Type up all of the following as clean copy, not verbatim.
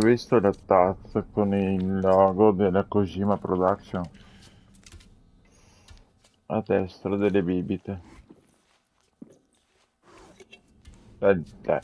visto la tazza con il logo della Kojima Production a destra delle bibite? Dai, dai.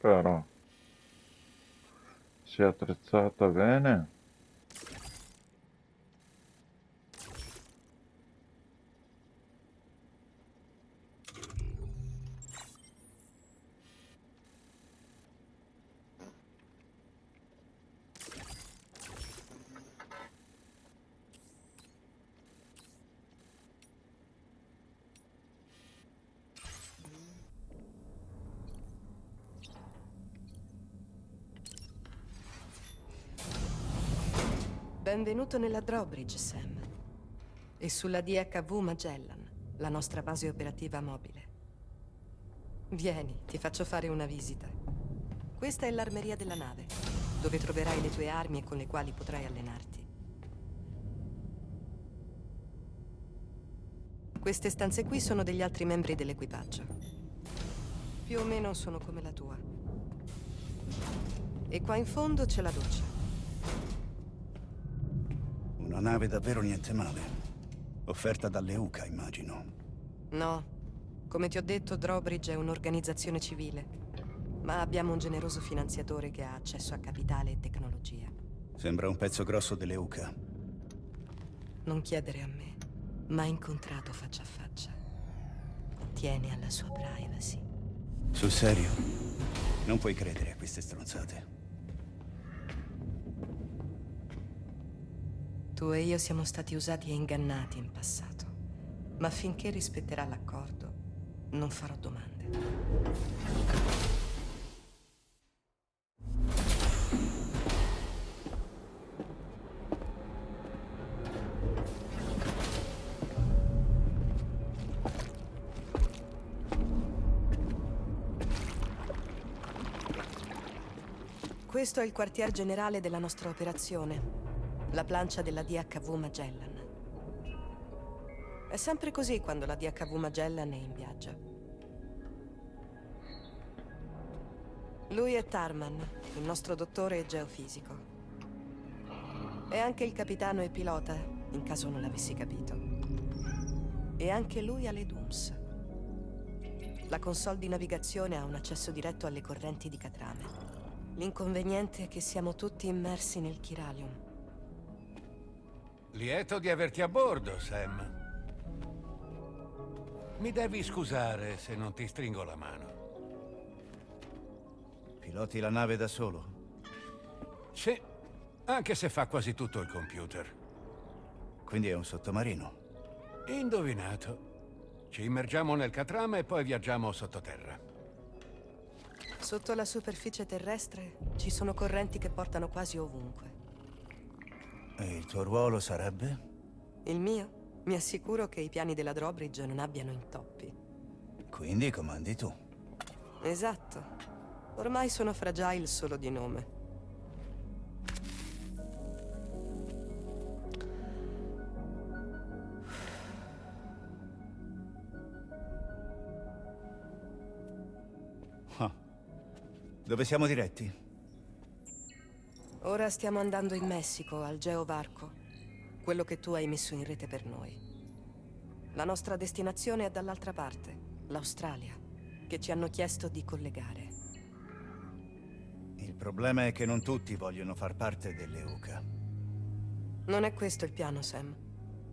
Però si è attrezzata bene. Benvenuto nella Drawbridge, Sam. E sulla DHV Magellan, la nostra base operativa mobile. Vieni, ti faccio fare una visita. Questa è l'armeria della nave, dove troverai le tue armi e con le quali potrai allenarti. Queste stanze qui sono degli altri membri dell'equipaggio. Più o meno sono come la tua. E qua in fondo c'è la doccia. Una nave davvero niente male. Offerta dalle UCA, immagino. No, come ti ho detto, Drawbridge è un'organizzazione civile. Ma abbiamo un generoso finanziatore che ha accesso a capitale e tecnologia. Sembra un pezzo grosso delle UCA. Non chiedere a me. Mai incontrato faccia a faccia. Tiene alla sua privacy. Sul serio? Non puoi credere a queste stronzate. Tu e io siamo stati usati e ingannati in passato. Ma finché rispetterà l'accordo, non farò domande. Questo è il quartier generale della nostra operazione. La plancia della DHV Magellan. È sempre così quando la DHV Magellan è in viaggio. Lui è Tarman, il nostro dottore geofisico. È anche il capitano e pilota, in caso non l'avessi capito. E anche lui ha le DUMS. La console di navigazione ha un accesso diretto alle correnti di Catrame. L'inconveniente è che siamo tutti immersi nel chiralium. Lieto di averti a bordo, Sam. Mi devi scusare se non ti stringo la mano. Piloti la nave da solo? Sì, anche se fa quasi tutto il computer. Quindi è un sottomarino. Indovinato. Ci immergiamo nel catrame e poi viaggiamo sottoterra. Sotto la superficie terrestre ci sono correnti che portano quasi ovunque. E il tuo ruolo sarebbe? Il mio? Mi assicuro che i piani della Drawbridge non abbiano intoppi. Quindi comandi tu. Esatto. Ormai sono fragile solo di nome. Dove siamo diretti? Ora stiamo andando in Messico, al Geobarco. Quello che tu hai messo in rete per noi. La nostra destinazione è dall'altra parte, l'Australia, che ci hanno chiesto di collegare. Il problema è che non tutti vogliono far parte dell'EUCA. Non è questo il piano, Sam.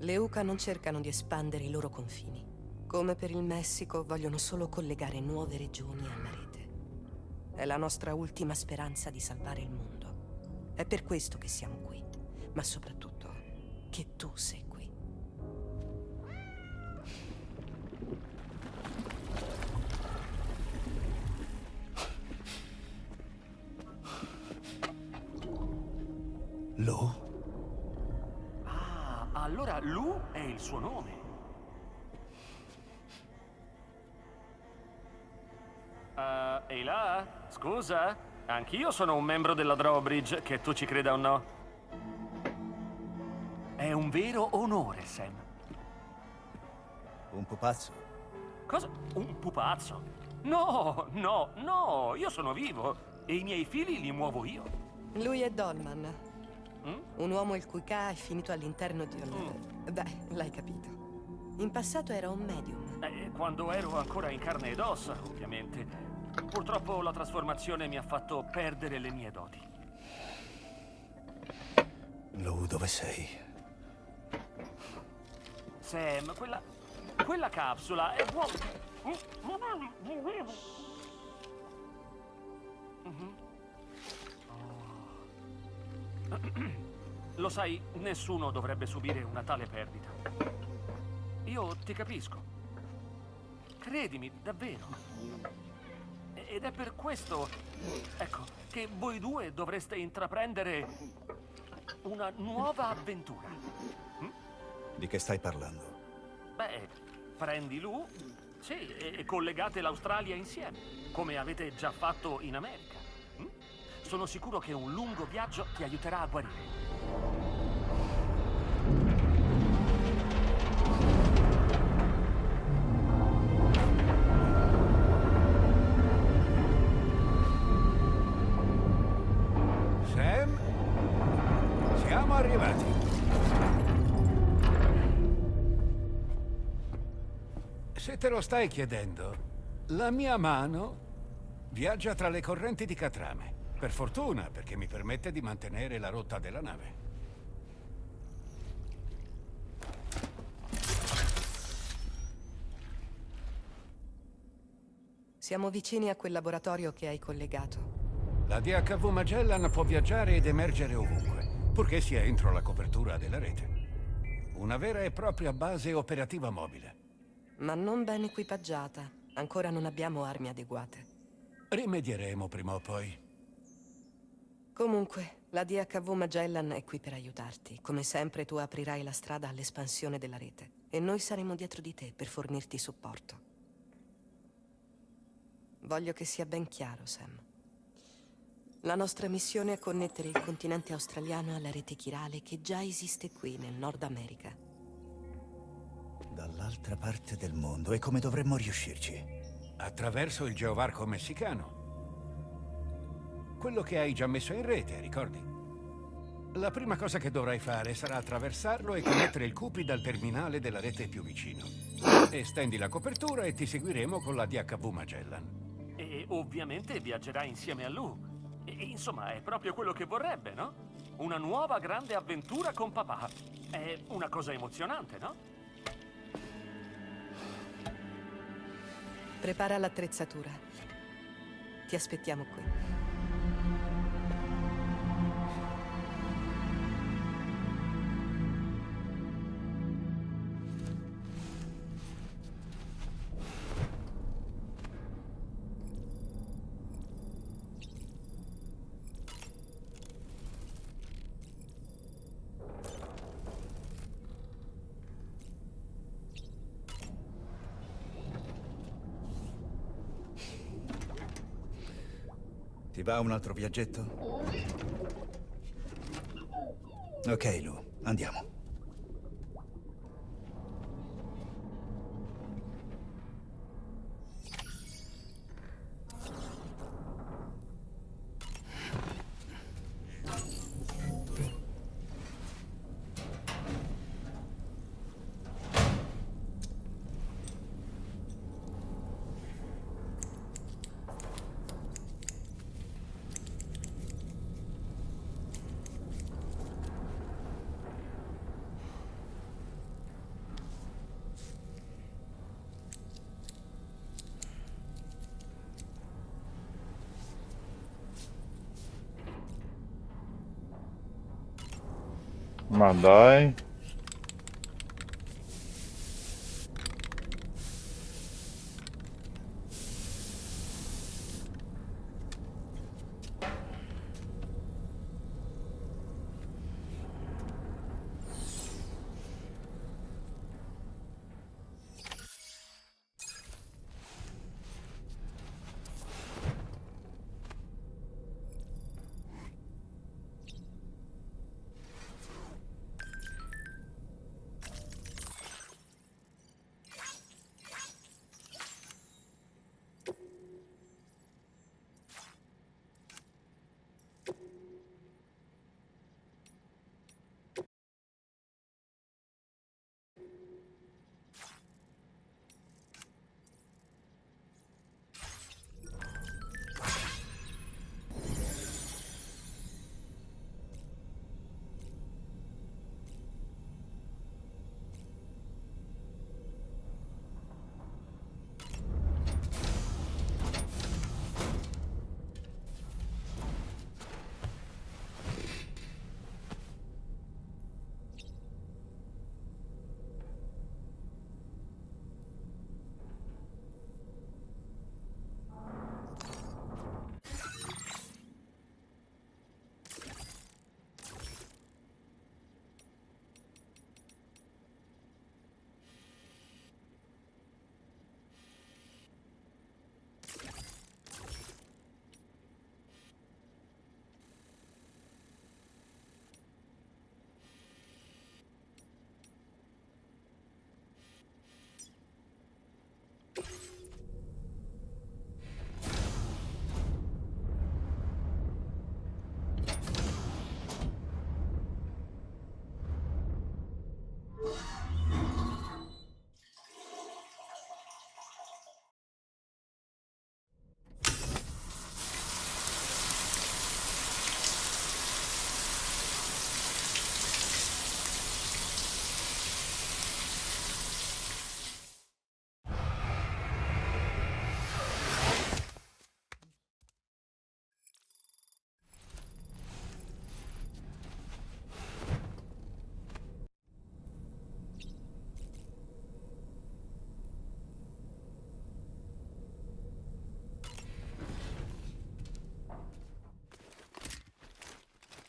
Le UCA non cercano di espandere i loro confini. Come per il Messico, vogliono solo collegare nuove regioni alla rete. È la nostra ultima speranza di salvare il mondo. È per questo che siamo qui, ma soprattutto che tu sei qui. Lu? Ah, allora Lu è il suo nome. Ehi là? Scusa? Anch'io sono un membro della Drawbridge, che tu ci creda o no. È un vero onore, Sam. Un pupazzo? Cosa? Un pupazzo? No, no, no, io sono vivo e i miei fili li muovo io. Lui è Dolman, un uomo il cui Ka è finito all'interno di un... Beh, l'hai capito. In passato era un medium. Quando ero ancora in carne ed ossa, ovviamente. Purtroppo la trasformazione mi ha fatto perdere le mie doti. Lu, dove sei? Sam, quella capsula è buona. Lo sai, nessuno dovrebbe subire una tale perdita. Io ti capisco. Credimi, davvero. Ed è per questo, ecco, che voi due dovreste intraprendere una nuova avventura. Di che stai parlando? Beh, prendi Lu, sì, e collegate l'Australia insieme, come avete già fatto in America. Sono sicuro che un lungo viaggio ti aiuterà a guarire. Sam? Siamo arrivati. Se te lo stai chiedendo, la mia mano viaggia tra le correnti di Catrame. Per fortuna, perché mi permette di mantenere la rotta della nave. Siamo vicini a quel laboratorio che hai collegato. La DHV Magellan può viaggiare ed emergere ovunque, purché sia entro la copertura della rete. Una vera e propria base operativa mobile. Ma non ben equipaggiata. Ancora non abbiamo armi adeguate. Rimedieremo prima o poi. Comunque, la DHV Magellan è qui per aiutarti. Come sempre tu aprirai la strada all'espansione della rete. E noi saremo dietro di te per fornirti supporto. Voglio che sia ben chiaro, Sam. La nostra missione è connettere il continente australiano alla rete chirale che già esiste qui, nel Nord America. Dall'altra parte del mondo, e come dovremmo riuscirci? Attraverso il geovarco messicano. Quello che hai già messo in rete, ricordi? La prima cosa che dovrai fare sarà attraversarlo e connettere il Cupi dal terminale della rete più vicino. Estendi la copertura e ti seguiremo con la DHV Magellan. E ovviamente viaggerà insieme a Lu. Insomma, è proprio quello che vorrebbe, no? Una nuova grande avventura con papà. È una cosa emozionante, no? Prepara l'attrezzatura. Ti aspettiamo qui. Ti va un altro viaggetto? Ok, Lu, andiamo. Ma dai.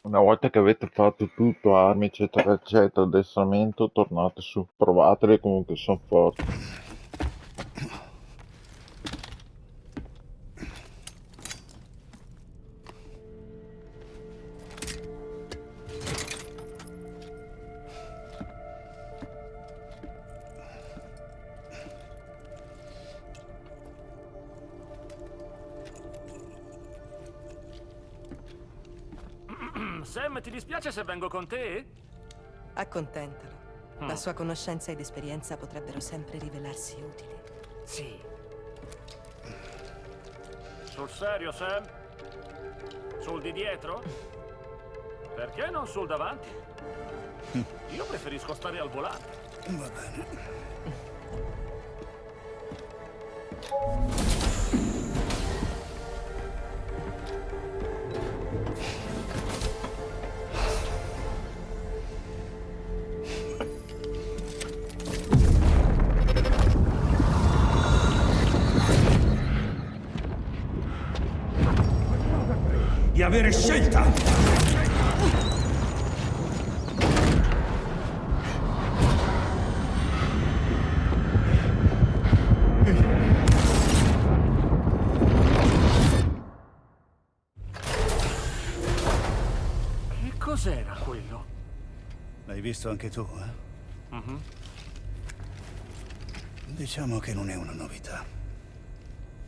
Una volta che avete fatto tutto, armi eccetera eccetera, addestramento, tornate su, provatele, comunque sono forti. Sam, ti dispiace se vengo con te? Accontentalo. La sua conoscenza ed esperienza potrebbero sempre rivelarsi utili. Sì. Sul serio, Sam? Sul di dietro? Perché non sul davanti? Io preferisco stare al volante. Va bene. Di avere scelta! Che cos'era quello? L'hai visto anche tu, eh? Mhm. Diciamo che non è una novità.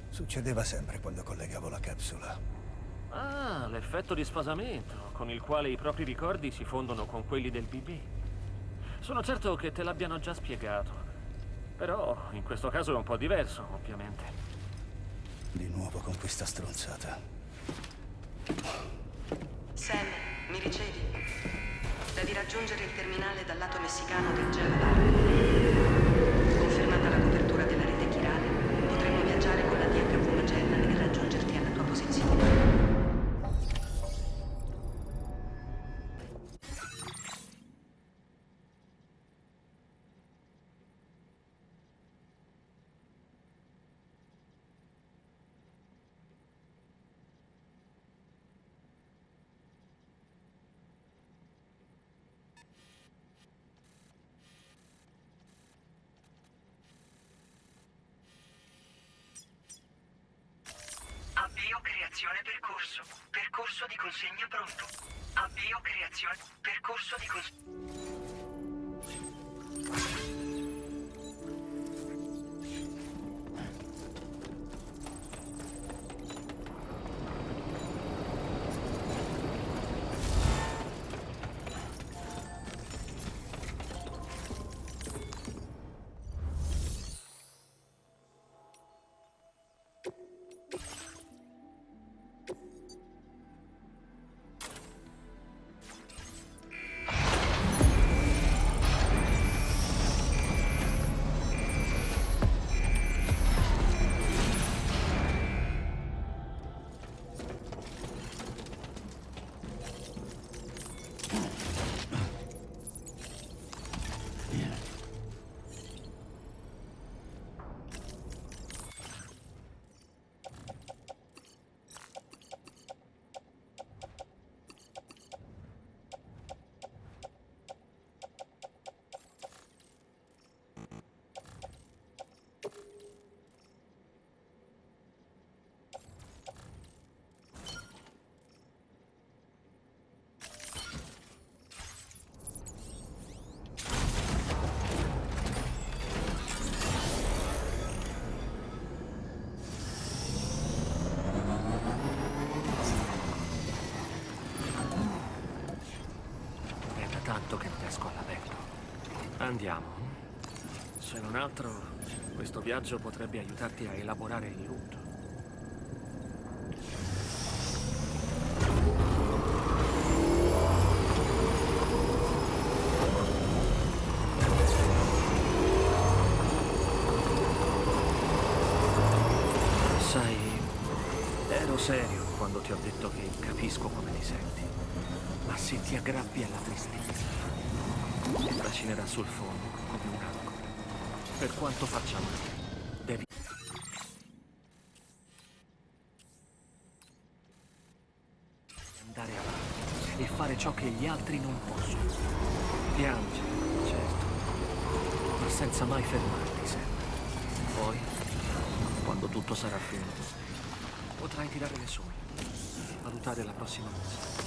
Succedeva sempre quando collegavo la capsula. Ah, l'effetto di sfasamento, con il quale i propri ricordi si fondono con quelli del BB. Sono certo che te l'abbiano già spiegato. Però, in questo caso è un po' diverso, ovviamente. Di nuovo con questa stronzata. Sam, mi ricevi? Devi raggiungere il terminale dal lato messicano del gelo d'arco. Confermata la copertura della rete chirale, potremo viaggiare con la DHV Magellan e raggiungerti alla tua posizione. creazione percorso. Percorso di consegna pronto. Avvio creazione. Percorso di consegna. È da tanto che non esco all'aperto. Andiamo. Se non altro, questo viaggio potrebbe aiutarti a elaborare il lutto. Sai, ero serio quando ti ho detto che capisco come ti senti. Ma se ti aggrappi alla tristezza, ti trascinerà sul fondo come un'ancora. Per quanto faccia male, devi andare avanti e fare ciò che gli altri non possono. Piangere, certo, ma senza mai fermarti sempre. Poi, quando tutto sarà finito, potrai tirare le somme, valutare la prossima cosa.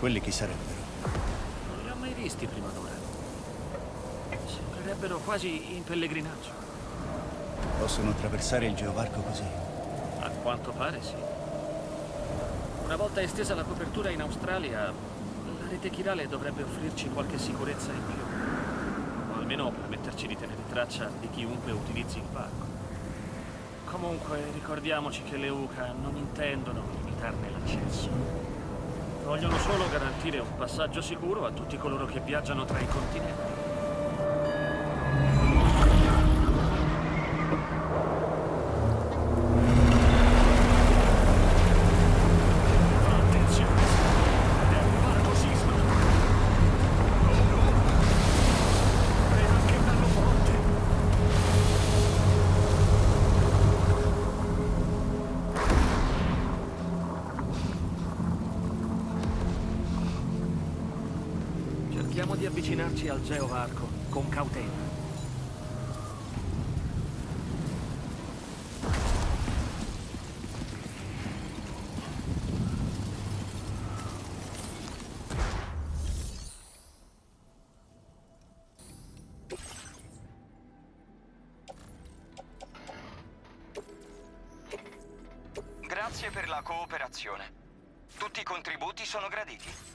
quelli chi sarebbero? Non li ho mai visti prima d'ora. Sembrerebbero quasi in pellegrinaggio. Possono attraversare il geovarco così? A quanto pare sì. Una volta estesa la copertura in Australia, la rete chirale dovrebbe offrirci qualche sicurezza in più. O almeno permetterci di tenere traccia di chiunque utilizzi il parco. Comunque, ricordiamoci che le UCA non intendono limitarne l'accesso. Vogliono solo garantire un passaggio sicuro a tutti coloro che viaggiano tra i continenti. Attenzione! È arrivato sisma! Oh no! È anche bello forte! Cerchiamo di avvicinarci al geovarco con cautela. Grazie per la cooperazione. Tutti i contributi sono graditi.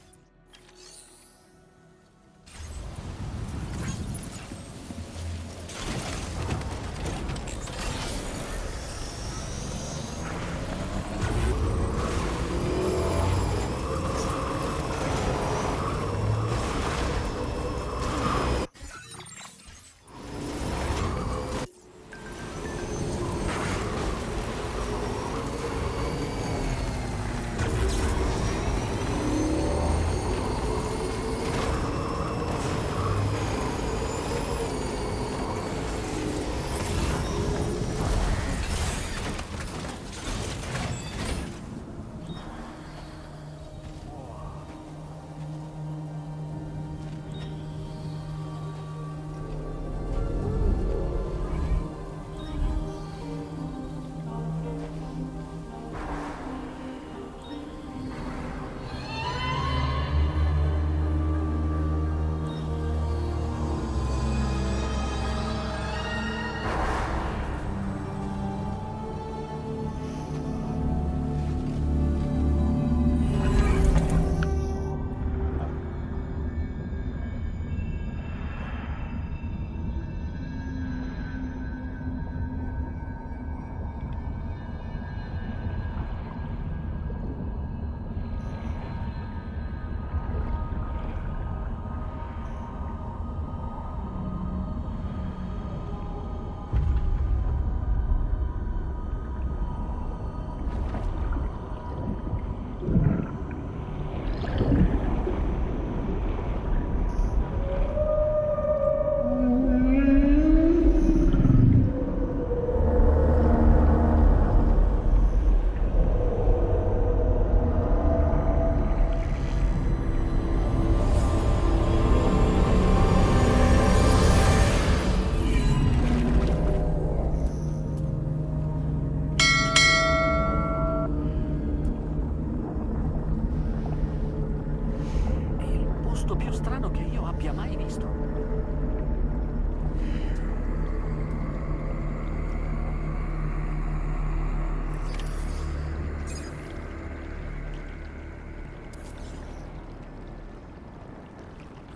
Più strano che io abbia mai visto.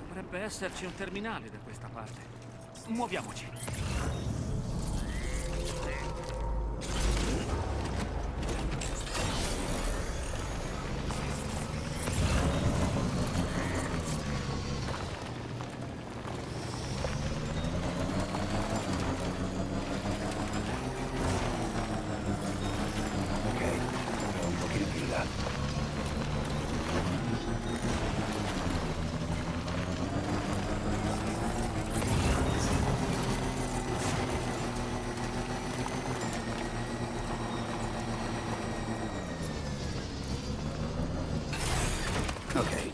Dovrebbe esserci un terminale da questa parte. Muoviamoci. Ok, un pochino più in là. Ok.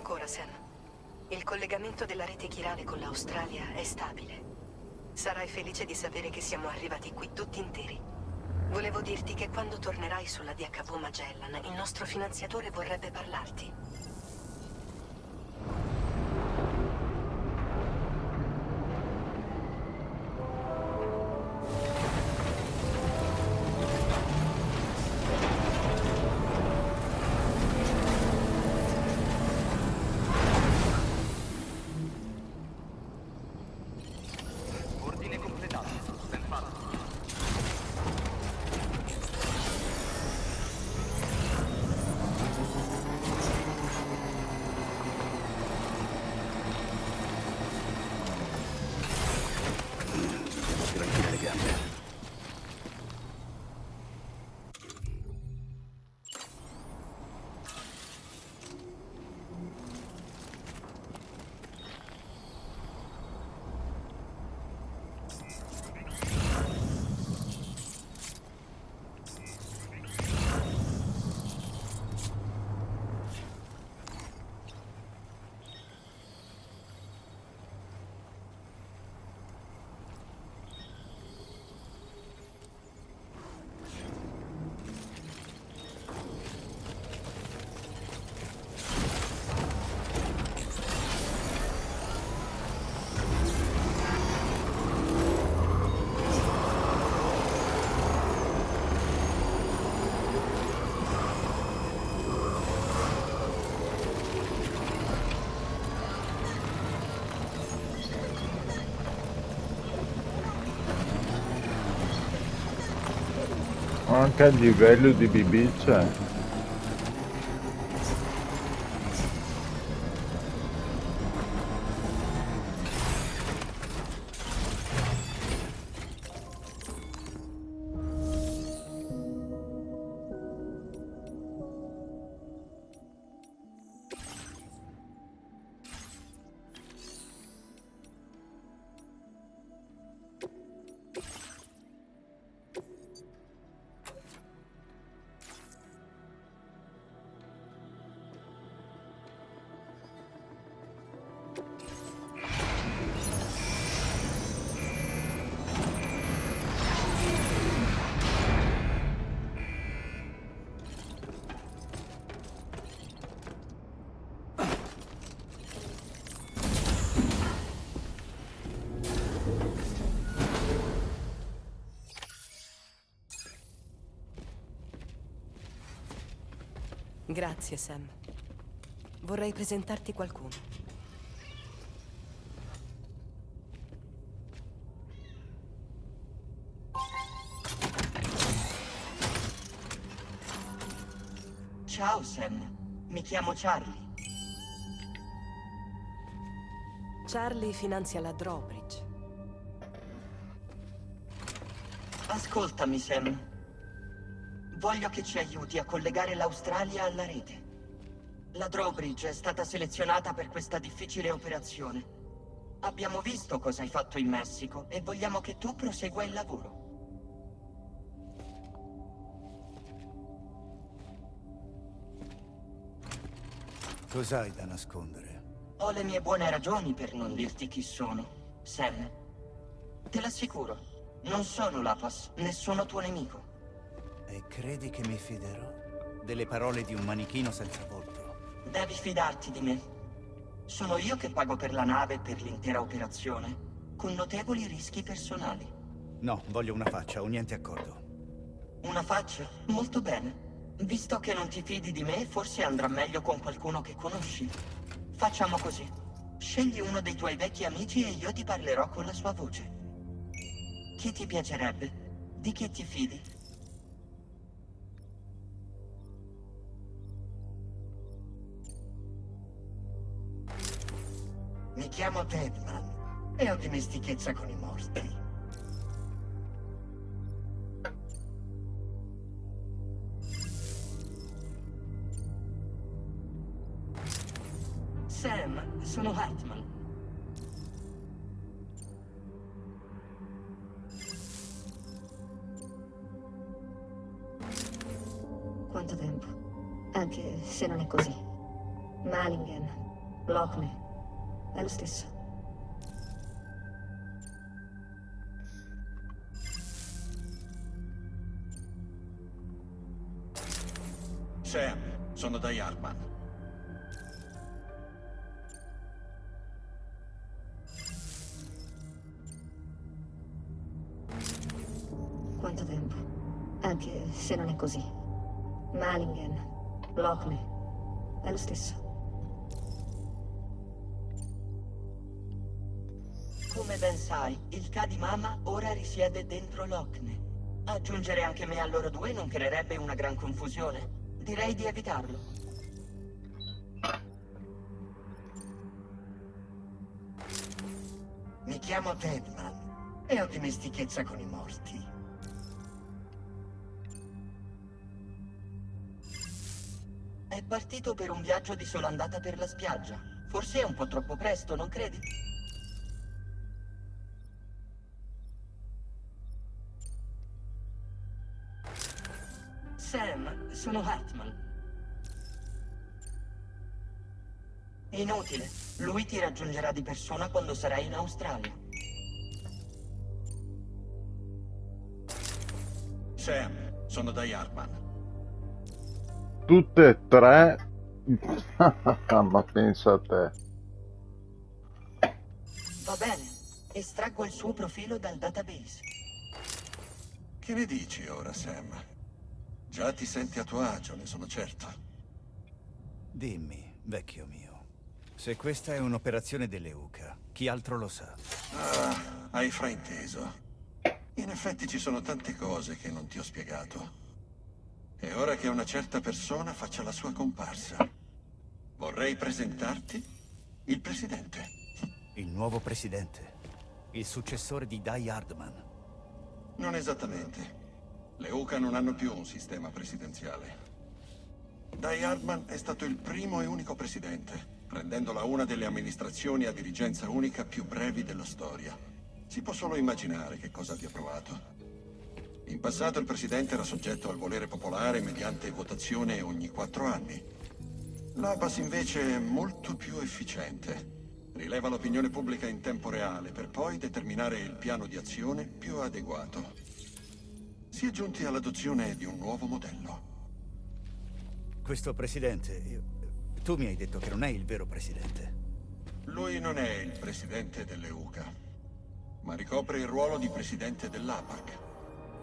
ancora, Sam. Il collegamento della rete chirale con l'Australia è stabile. Sarai felice di sapere che siamo arrivati qui tutti interi. Volevo dirti che quando tornerai sulla DHV Magellan, il nostro finanziatore vorrebbe parlarti. Ordine completato. Ben fatto. Gratire le gambe. Anche a livello di BB c'è. Grazie, Sam. Vorrei presentarti qualcuno. Ciao, Sam. Mi chiamo Charlie. Charlie finanzia la Drawbridge. Ascoltami, Sam. Voglio che ci aiuti a collegare l'Australia alla rete. La Drawbridge è stata selezionata per questa difficile operazione. Abbiamo visto cosa hai fatto in Messico e vogliamo che tu prosegua il lavoro. Cos'hai da nascondere? Ho le mie buone ragioni per non dirti chi sono, Sam. Te l'assicuro, non sono l'Apas, nessuno tuo nemico. E credi che mi fiderò delle parole di un manichino senza volto? Devi fidarti di me. Sono io che pago per la nave e per l'intera operazione, con notevoli rischi personali. No, voglio una faccia o niente accordo. Una faccia? Molto bene. Visto che non ti fidi di me, forse andrà meglio con qualcuno che conosci. Facciamo così. Scegli uno dei tuoi vecchi amici e io ti parlerò con la sua voce. Chi ti piacerebbe? Di chi ti fidi? Mi chiamo Deadman e ho dimestichezza con i morti. Sam, sono Hartman. Quanto tempo? Anche se non è così. Malingen, Lockney. È lo stesso. Sam, sono Dai Hartman. Quanto tempo? Anche se non è così. Malingen. Lockney. È lo stesso. Come ben sai, il K di Mama ora risiede dentro Lockney. Aggiungere anche me a loro due non creerebbe una gran confusione. Direi di evitarlo. Mi chiamo Deadman e ho dimestichezza con i morti. È partito per un viaggio di sola andata per la spiaggia. Forse è un po' troppo presto, non credi? Sam, sono Hartman. Inutile. Lui ti raggiungerà di persona quando sarai in Australia. Sam, sono Dai Hartman. Tutte e tre. Ma pensa a te. Va bene. Estraggo il suo profilo dal database. Che ne dici ora, Sam? Già ti senti a tuo agio, ne sono certo. Dimmi, vecchio mio, se questa è un'operazione delle UCA, chi altro lo sa? Ah, hai frainteso. In effetti ci sono tante cose che non ti ho spiegato. È ora che una certa persona faccia la sua comparsa. Vorrei presentarti il presidente. Il nuovo presidente, il successore di Dai Hartman. Non esattamente. Le UCA non hanno più un sistema presidenziale. Dai Hartman è stato il primo e unico presidente, rendendola una delle amministrazioni a dirigenza unica più brevi della storia. Si può solo immaginare che cosa abbia provato. In passato il presidente era soggetto al volere popolare mediante votazione ogni 4 anni. L'APAS invece è molto più efficiente. Rileva l'opinione pubblica in tempo reale per poi determinare il piano di azione più adeguato. Si è giunti all'adozione di un nuovo modello. Questo presidente, tu mi hai detto che non è il vero presidente. Lui non è il presidente delle UCA, ma ricopre il ruolo di presidente dell'APAC.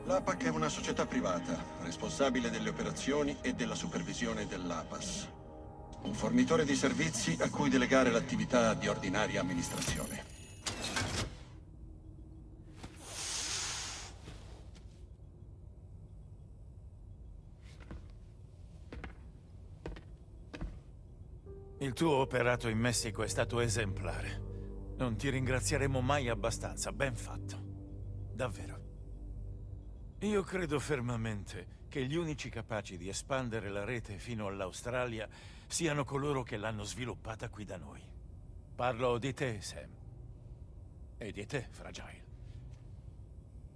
L'APAC è una società privata, responsabile delle operazioni e della supervisione dell'APAS. Un fornitore di servizi a cui delegare l'attività di ordinaria amministrazione. Il tuo operato in Messico è stato esemplare. Non ti ringrazieremo mai abbastanza, ben fatto. Davvero. Io credo fermamente che gli unici capaci di espandere la rete fino all'Australia siano coloro che l'hanno sviluppata qui da noi. Parlo di te, Sam. E di te, Fragile.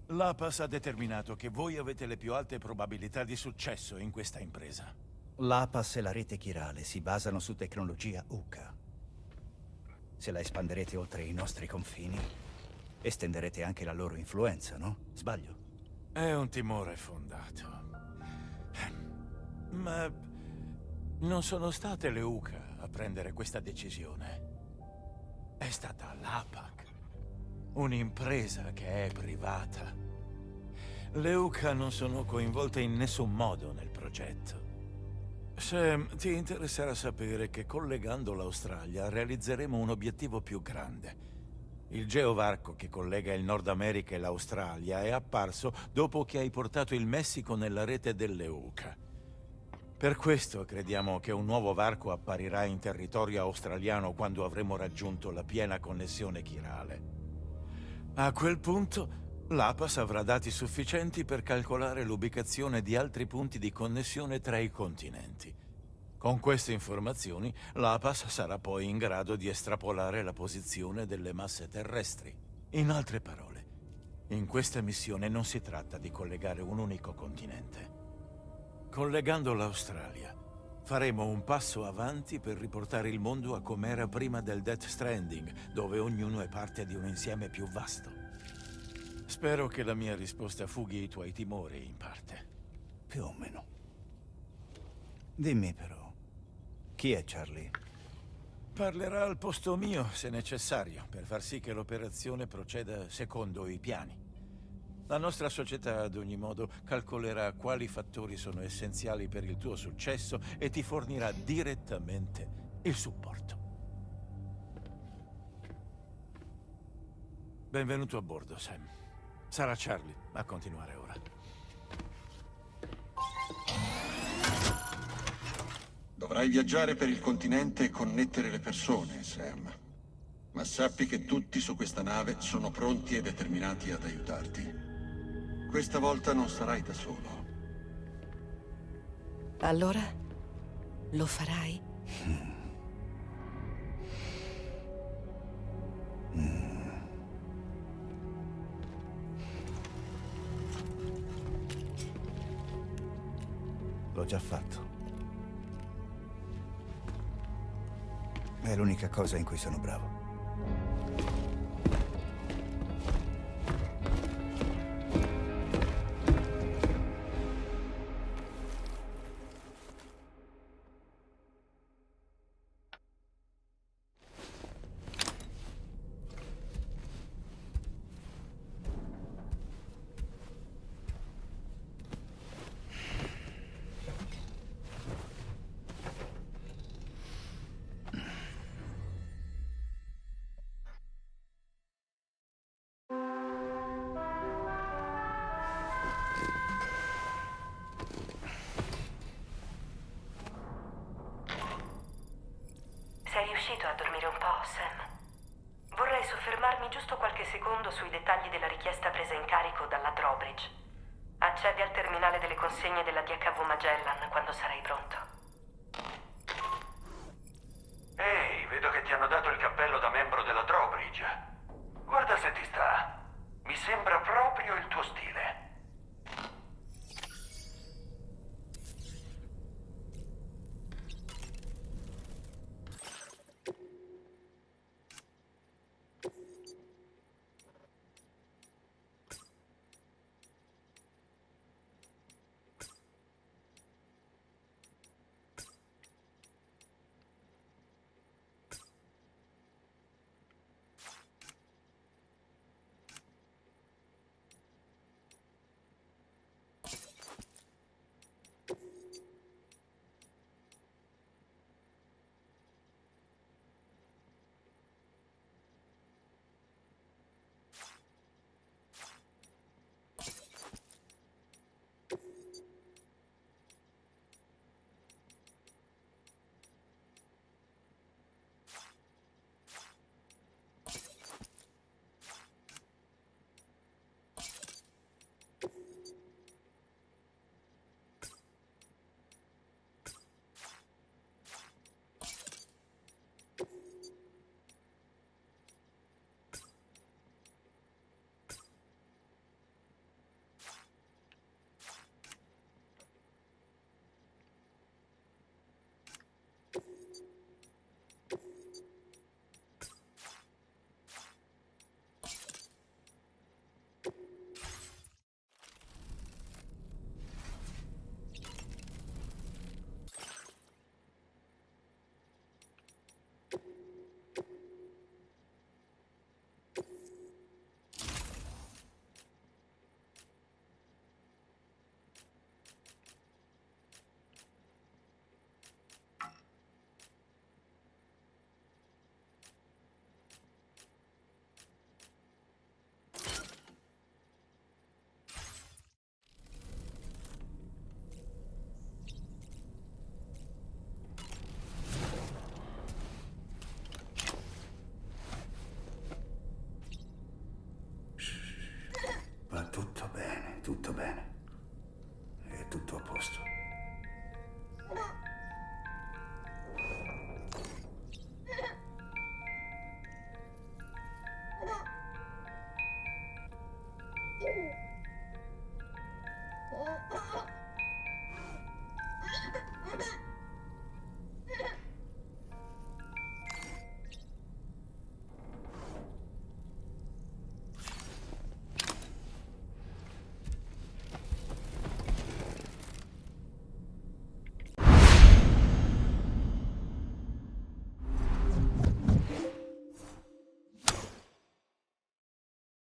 L'APAS ha determinato che voi avete le più alte probabilità di successo in questa impresa. L'APAS e la rete chirale si basano su tecnologia UCA. Se la espanderete oltre i nostri confini, estenderete anche la loro influenza, no? Sbaglio? È un timore fondato. Ma non sono state le UCA a prendere questa decisione. È stata l'APAC, un'impresa che è privata. Le UCA non sono coinvolte in nessun modo nel progetto. Sam, ti interesserà sapere che collegando l'Australia realizzeremo un obiettivo più grande. Il geovarco che collega il Nord America e l'Australia è apparso dopo che hai portato il Messico nella rete delle UCA. Per questo crediamo che un nuovo varco apparirà in territorio australiano quando avremo raggiunto la piena connessione chirale. A quel punto, l'APAS avrà dati sufficienti per calcolare l'ubicazione di altri punti di connessione tra i continenti. Con queste informazioni, l'APAS sarà poi in grado di estrapolare la posizione delle masse terrestri. In altre parole, in questa missione non si tratta di collegare un unico continente. Collegando l'Australia, Faremo un passo avanti per riportare il mondo a com'era prima del Death Stranding, dove ognuno è parte di un insieme più vasto. Spero che la mia risposta fughi i tuoi timori, in parte. Più o meno. Dimmi però, chi è Charlie? Parlerà al posto mio, se necessario, per far sì che l'operazione proceda secondo i piani. La nostra società, ad ogni modo, calcolerà quali fattori sono essenziali per il tuo successo e ti fornirà direttamente il supporto. Benvenuto a bordo, Sam. Sarà Charlie a continuare ora. Dovrai viaggiare per il continente e connettere le persone, Sam. Ma sappi che tutti su questa nave sono pronti e determinati ad aiutarti. Questa volta non sarai da solo. Allora? Lo farai? L'ho già fatto. È l'unica cosa in cui sono bravo. Sei riuscito a dormire un po', Sam? Vorrei soffermarmi giusto qualche secondo sui dettagli della richiesta presa in carico dalla Drawbridge. Accedi al terminale delle consegne della DHV Magellan quando sarai pronto.